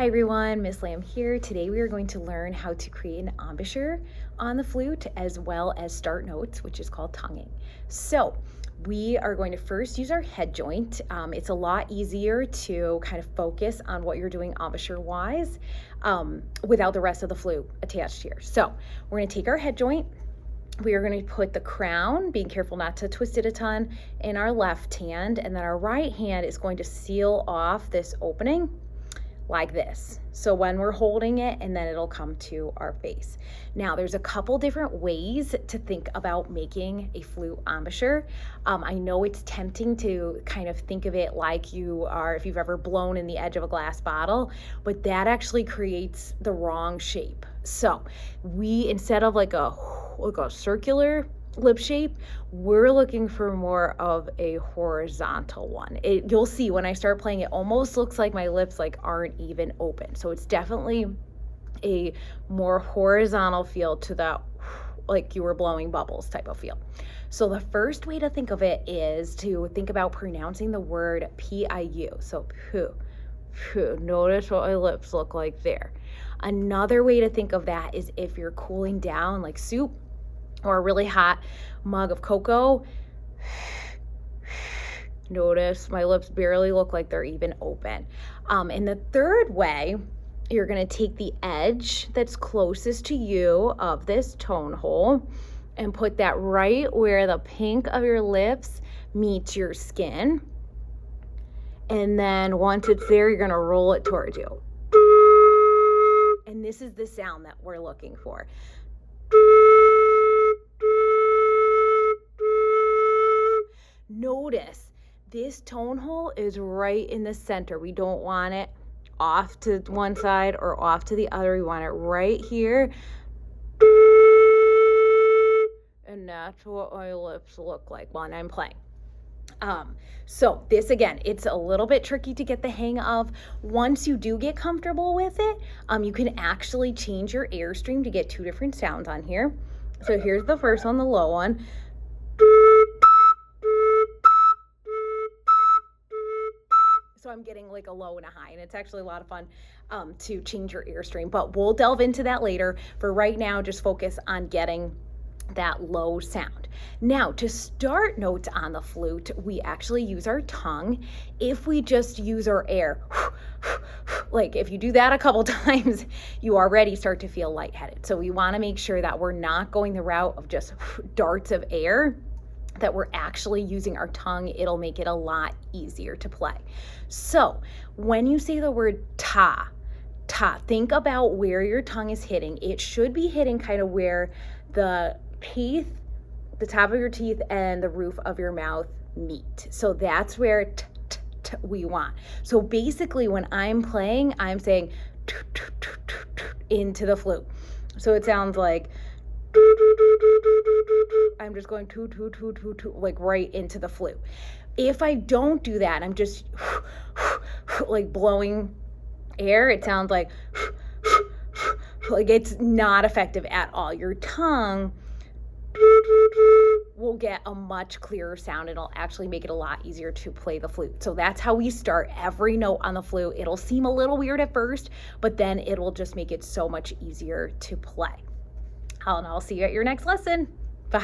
Hi everyone, Miss Lamb here. Today we are going to learn how to create an embouchure on the flute as well as start notes, which is called tonguing. So we are going to first use our head joint. It's a lot easier to kind of focus on what you're doing embouchure wise without the rest of the flute attached here. So we're going to take our head joint. We are going to put the crown, being careful not to twist it a ton, in our left hand, and then our right hand is going to seal off this opening like this. So when we're holding it, and then it'll come to our face. Now there's a couple different ways to think about making a flute embouchure. I know it's tempting to kind of think of it like you are, if you've ever blown in the edge of a glass bottle, but that actually creates the wrong shape. So we, instead of like a circular lip shape, we're looking for more of a horizontal one. You'll see when I start playing, it almost looks like my lips aren't even open. So it's definitely a more horizontal feel to that, like you were blowing bubbles type of feel. So the first way to think of it is to think about pronouncing the word P-I-U. So poo. Notice what my lips look like there. Another way to think of that is if you're cooling down like soup or a really hot mug of cocoa. Notice my lips barely look like they're even open. And the third way, you're gonna take the edge that's closest to you of this tone hole and put that right where the pink of your lips meets your skin. And then once it's there, you're gonna roll it towards you. And this is the sound that we're looking for. Notice this tone hole is right in the center. We don't want it off to one side or off to the other. We want it right here. And that's what my lips look like when I'm playing. So this, again, it's a little bit tricky to get the hang of. Once you do get comfortable with it, you can actually change your airstream to get two different sounds on here. So here's the first one, the low one. So I'm getting like a low and a high, and it's actually a lot of fun to change your airstream, but we'll delve into that later. For right now, just focus on getting that low sound. Now, to start notes on the flute, we actually use our tongue. If we just use our air, like if you do that a couple times, you already start to feel lightheaded. So we want to make sure that we're not going the route of just darts of air, that we're actually using our tongue. It'll make it a lot easier to play. So when you say the word ta, think about where your tongue is hitting. It should be hitting kind of where the teeth, the top of your teeth and the roof of your mouth meet. So that's where we want. So basically when I'm playing, I'm saying into the flute. So it sounds like I'm just going like right into the flute. If I don't do that, I'm just like blowing air, it sounds like it's not effective at all. Your tongue will get a much clearer sound. It'll actually make it a lot easier to play the flute. So that's how we start every note on the flute. It'll seem a little weird at first, but then it will just make it so much easier to play. And I'll see you at your next lesson. Bye.